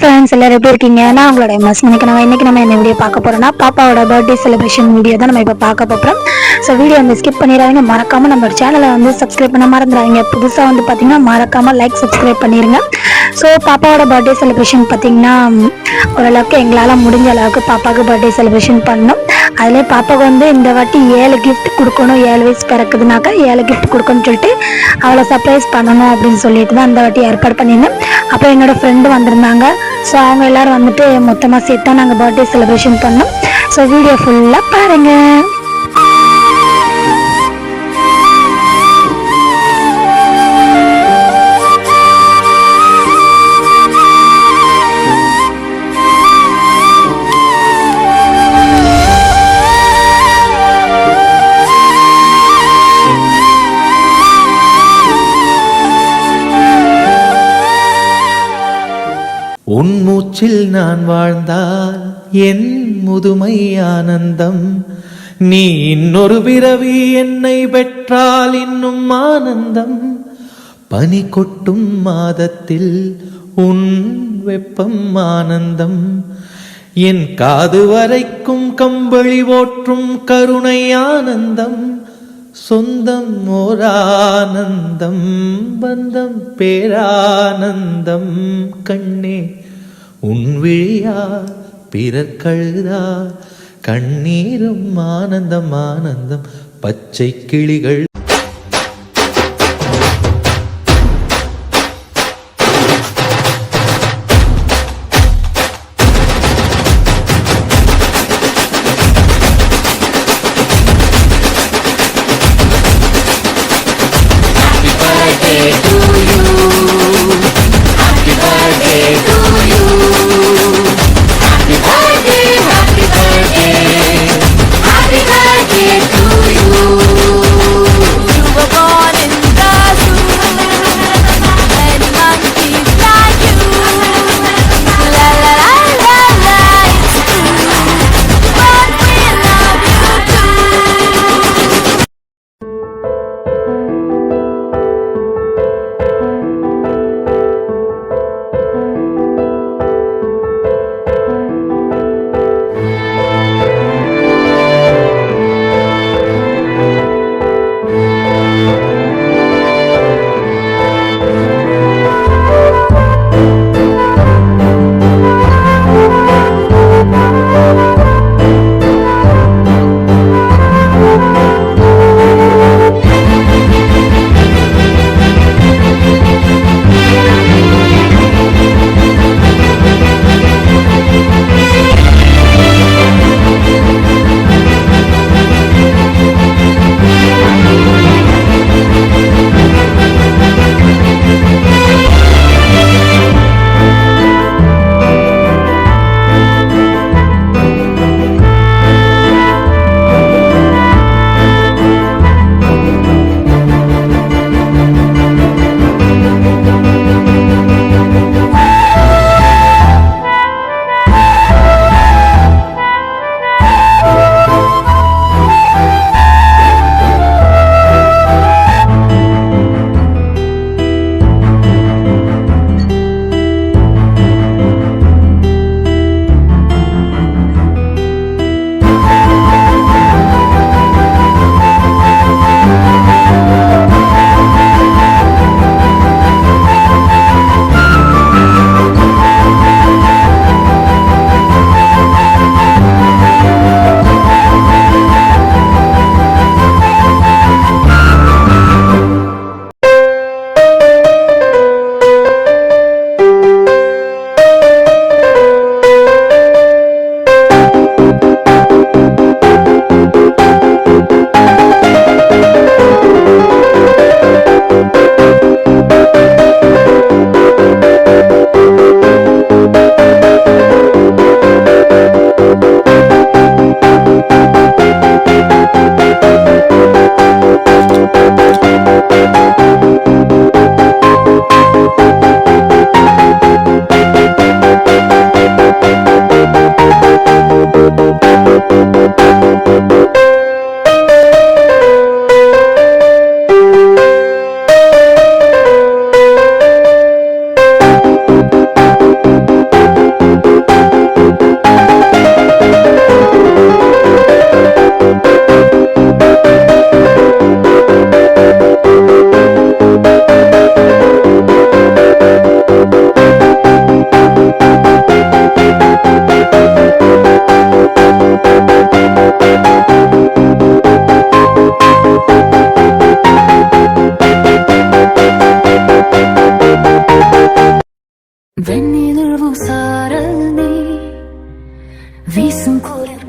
Friends எல்லாரும் எப்படி இருக்கீங்க? நான் உங்களோட எம்எஸ் இன்னைக்கு நம்ம என்ன வீடியோ பார்க்க போறோம்னா பாப்பாவோட பர்த்டே செலிப்ரேஷன் வீடியோ தான் நம்ம இப்போ பார்க்க போகிறோம். ஸோ வீடியோ வந்து ஸ்கிப் பண்ணிடாதீங்க, மறக்காம நம்ம சேனலை வந்து சப்ஸ்கிரைப் பண்ண மறந்துடாதீங்க. புதுசாக வந்து பார்த்தீங்கன்னா மறக்காம லைக் சப்ஸ்கிரைப் பண்ணிருங்க. ஸோ பாப்பாவோட பர்த்டே செலிப்ரேஷன் பார்த்தீங்கன்னா ஓரளவுக்கு எங்களால் முடிஞ்ச அளவுக்கு பாப்பாவுக்கு பர்த்டே செலிப்ரேஷன் பண்ணோம். அதில் பாப்பாவுக்கு வந்து இந்த வாட்டி 7 கிஃப்ட் கொடுக்கணும், 7 வயசு பிறக்குதுனாக்கா 7 கிஃப்ட் கொடுக்கணும்னு சொல்லிட்டு அவளை சர்ப்ரைஸ் பண்ணணும் அப்படின்னு சொல்லிட்டு தான் அந்த வாட்டி ஏற்பாடு பண்ணியிருந்தேன். அப்போ என்னோட ஃப்ரெண்டு வந்திருந்தாங்க. ஸோ அவங்க எல்லாரும் வந்துட்டு மொத்தமாக சேர்த்து தான் நாங்கள் பர்த்டே செலிப்ரேஷன் பண்ணோம். ஸோ வீடியோ ஃபுல்லாக பாருங்கள். உன் மூச்சில் நான் வாழ்ந்தால் என் முதுமை ஆனந்தம், நீ இன்னொரு பிறவி என்னை பெற்றால் இன்னும் ஆனந்தம். பனி கொட்டும் மாதத்தில் உன் வெப்பம் ஆனந்தம், என் காது வரைக்கும் கம்பளி ஓற்றும் கருணை ஆனந்தம். சொந்தம் ஓரானந்தம், பந்தம் பேரானந்தம். கண்ணே உன் விழியா பிறர் கழுதா, கண்ணீரும் ஆனந்தம் ஆனந்தம். பச்சை கிளிகள் தூவும் சாரல் நீ வீசும் குளிர்